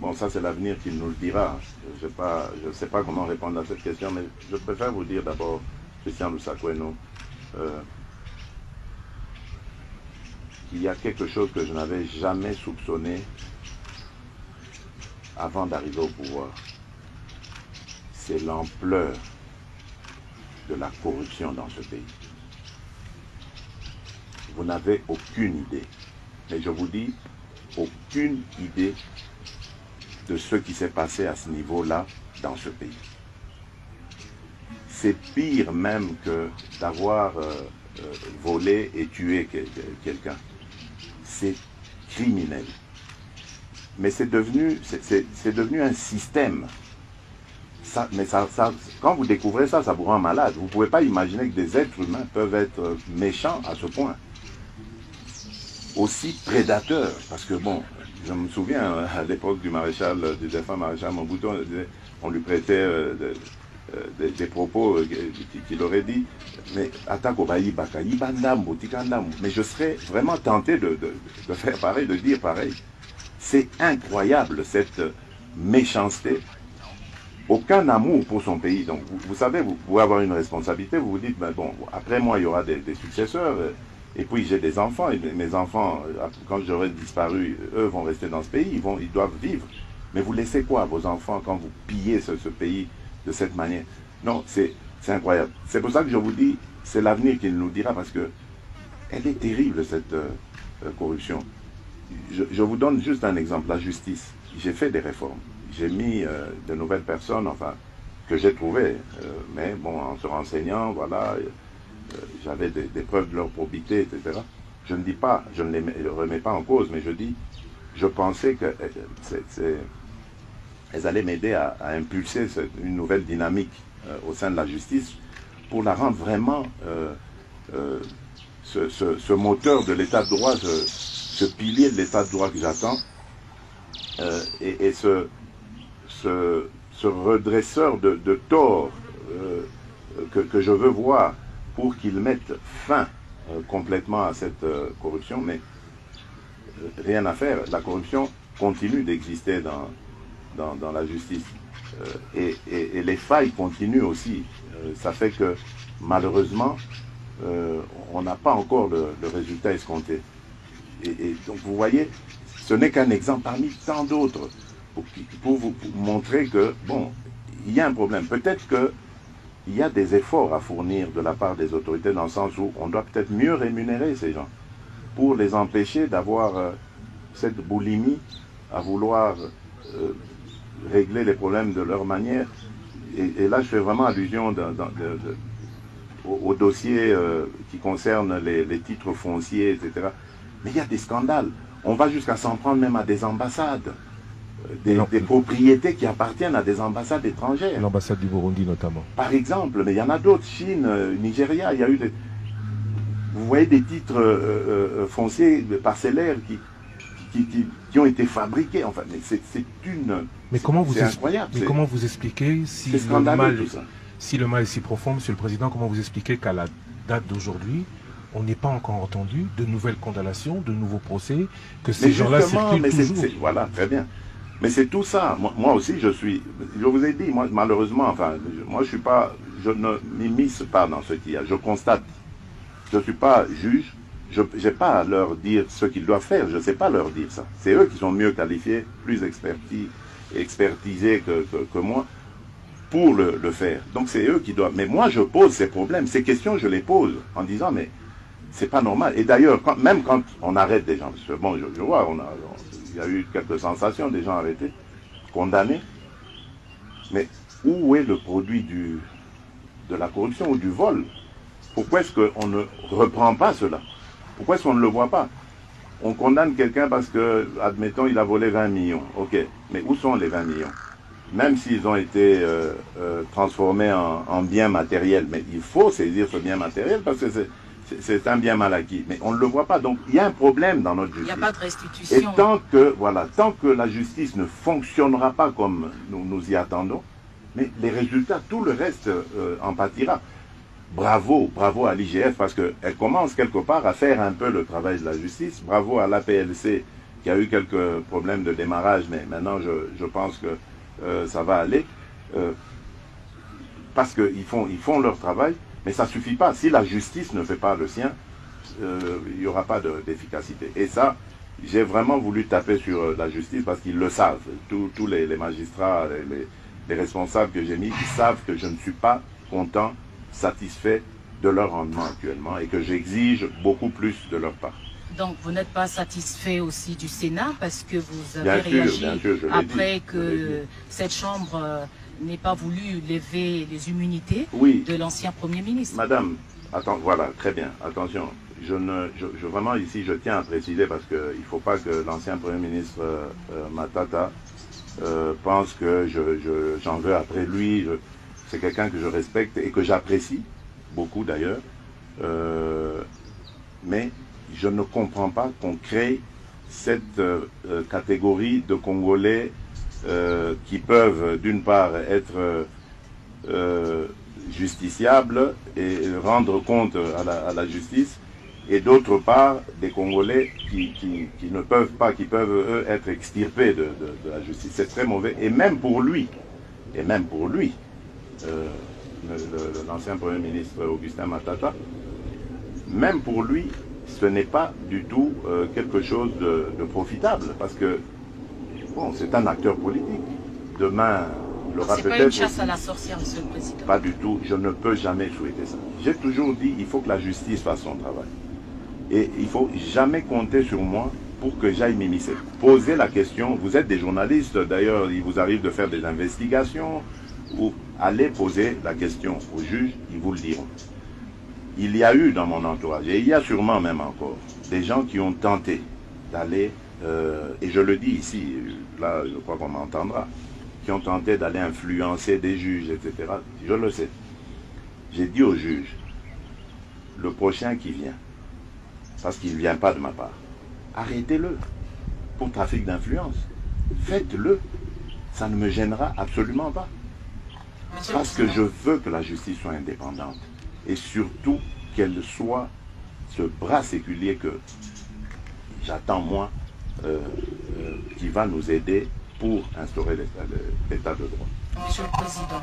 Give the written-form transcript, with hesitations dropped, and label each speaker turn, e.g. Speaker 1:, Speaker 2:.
Speaker 1: Bon, ça c'est l'avenir qui nous le dira. Je ne sais pas comment répondre à cette question, mais je préfère vous dire d'abord, Christian Lusakoueno, euh, qu'il y a quelque chose que je n'avais jamais soupçonné avant d'arriver au pouvoir. C'est l'ampleur de la corruption dans ce pays. Vous n'avez aucune idée. Mais je vous dis, aucune idée de ce qui s'est passé à ce niveau-là dans ce pays. C'est pire même que d'avoir volé et tué quelqu'un. C'est criminel. Mais c'est devenu un système. Quand vous découvrez ça, ça vous rend malade. Vous ne pouvez pas imaginer que des êtres humains peuvent être méchants à ce point. Aussi prédateurs. Parce que bon, je me souviens à l'époque du défunt maréchal Mobutu, on lui prêtait des propos qu'il aurait dit, mais mais je serais vraiment tenté de faire pareil, de dire pareil. C'est incroyable cette méchanceté. Aucun amour pour son pays. Donc, vous savez, vous pouvez avoir une responsabilité, vous vous dites, ben bon, après moi, il y aura des successeurs, et puis j'ai des enfants, et mes enfants, quand j'aurai disparu, eux vont rester dans ce pays, ils doivent vivre. Mais vous laissez quoi à vos enfants quand vous pillez ce pays de cette manière? Non, c'est incroyable. C'est pour ça que je vous dis, c'est l'avenir qui nous dira, parce que elle est terrible, cette corruption. Je vous donne juste un exemple, la justice. J'ai fait des réformes. J'ai mis de nouvelles personnes, enfin, que j'ai trouvées. Mais bon, en se renseignant, voilà, j'avais des preuves de leur probité, etc. Je ne dis pas, je ne les remets pas en cause, mais je dis, je pensais que elles allaient m'aider à impulser une nouvelle dynamique au sein de la justice pour la rendre vraiment ce moteur de l'état de droit, ce pilier de l'état de droit que j'attends, et ce redresseur de tort que je veux voir pour qu'il mette fin complètement à cette corruption, mais rien à faire. La corruption continue d'exister dans la justice. Et les failles continuent aussi. Ça fait que malheureusement, on n'a pas encore le résultat escompté. Et donc vous voyez, ce n'est qu'un exemple parmi tant d'autres pour vous montrer que, bon, il y a un problème. Peut-être qu'il y a des efforts à fournir de la part des autorités dans le sens où on doit peut-être mieux rémunérer ces gens pour les empêcher d'avoir cette boulimie à vouloir régler les problèmes de leur manière. Et là, je fais vraiment allusion au dossier qui concerne les titres fonciers, etc. Mais il y a des scandales. On va jusqu'à s'en prendre même à des ambassades, des propriétés qui appartiennent à des ambassades étrangères.
Speaker 2: L'ambassade du Burundi notamment.
Speaker 1: Par exemple, mais il y en a d'autres, Chine, Nigeria, il y a eu vous voyez des titres fonciers, parcellaires qui ont été fabriqués. Enfin, mais c'est incroyable.
Speaker 2: Mais comment vous expliquez si le mal est si profond, Monsieur le Président, comment vous expliquez qu'à la date d'aujourd'hui, on n'est pas encore entendu de nouvelles condamnations, de nouveaux procès, que ces gens-là circulent toujours.
Speaker 1: Voilà, très bien. Mais c'est tout ça. Moi aussi, je vous ai dit, moi, malheureusement, enfin, je ne m'immisce pas dans ce qu'il y a. Je constate. Je ne suis pas juge. Je n'ai pas à leur dire ce qu'ils doivent faire. Je ne sais pas leur dire ça. C'est eux qui sont mieux qualifiés, plus expertisés que moi pour le faire. Donc c'est eux qui doivent. Mais moi, je pose ces problèmes, ces questions, je les pose en disant, mais c'est pas normal. Et d'ailleurs, même quand on arrête des gens, parce que bon, je vois, il y a eu quelques sensations, des gens arrêtés, condamnés. Mais où est le produit de la corruption ou du vol? Pourquoi est-ce qu'on ne reprend pas cela? Pourquoi est-ce qu'on ne le voit pas? On condamne quelqu'un parce que, admettons, il a volé 20 millions. Ok, mais où sont les 20 millions? Même s'ils ont été transformés en biens matériels. Mais il faut saisir ce bien matériel parce que c'est un bien mal acquis. Mais on ne le voit pas. Donc il y a un problème dans notre justice.
Speaker 3: Il n'y a pas de restitution.
Speaker 1: Et tant que la justice ne fonctionnera pas comme nous y attendons, mais les résultats, tout le reste en pâtira. Bravo à l'IGF parce qu'elle commence quelque part à faire un peu le travail de la justice. Bravo à l'APLC qui a eu quelques problèmes de démarrage, mais maintenant je pense que ça va aller. Parce qu'ils font leur travail, mais ça ne suffit pas. Si la justice ne fait pas le sien, il n'y aura pas d'efficacité. Et ça, j'ai vraiment voulu taper sur la justice parce qu'ils le savent. Tous les magistrats, les responsables que j'ai mis, ils savent que je ne suis pas content, satisfait de leur rendement actuellement et que j'exige beaucoup plus de leur part.
Speaker 3: Donc vous n'êtes pas satisfait aussi du Sénat parce que vous avez réagi après que cette Chambre n'ait pas voulu lever les immunités de l'ancien Premier ministre.
Speaker 1: Madame, attends, voilà, très bien, attention. Vraiment ici, je tiens à préciser parce qu'il ne faut pas que l'ancien Premier ministre Matata pense que j'en veux après lui. C'est quelqu'un que je respecte et que j'apprécie beaucoup d'ailleurs. Mais je ne comprends pas qu'on crée cette catégorie de Congolais qui peuvent d'une part être justiciables et rendre compte à la justice, et d'autre part des Congolais qui ne peuvent pas, qui peuvent eux être extirpés de la justice. C'est très mauvais, et même pour lui, l'ancien Premier ministre Augustin Matata, même pour lui, ce n'est pas du tout quelque chose de profitable, parce que bon, c'est un acteur politique. Demain, il aura peut-être...
Speaker 3: C'est pas une chasse à la sorcière, Monsieur le Président.
Speaker 1: Pas du tout, je ne peux jamais souhaiter ça. J'ai toujours dit, il faut que la justice fasse son travail. Et il ne faut jamais compter sur moi pour que j'aille m'immiscer. Posez la question, vous êtes des journalistes, d'ailleurs, il vous arrive de faire des investigations, ou allez poser la question aux juges, ils vous le diront. Il y a eu dans mon entourage, et il y a sûrement même encore, des gens qui ont tenté d'aller, et je le dis ici, là je crois qu'on m'entendra, qui ont tenté d'aller influencer des juges, etc. Je le sais. J'ai dit aux juges, le prochain qui vient, parce qu'il ne vient pas de ma part, arrêtez-le pour trafic d'influence. Faites-le. Ça ne me gênera absolument pas. Parce que je veux que la justice soit indépendante. Et surtout qu'elle soit ce bras séculier que j'attends moi, qui va nous aider pour instaurer l'état de droit.
Speaker 3: Monsieur le Président,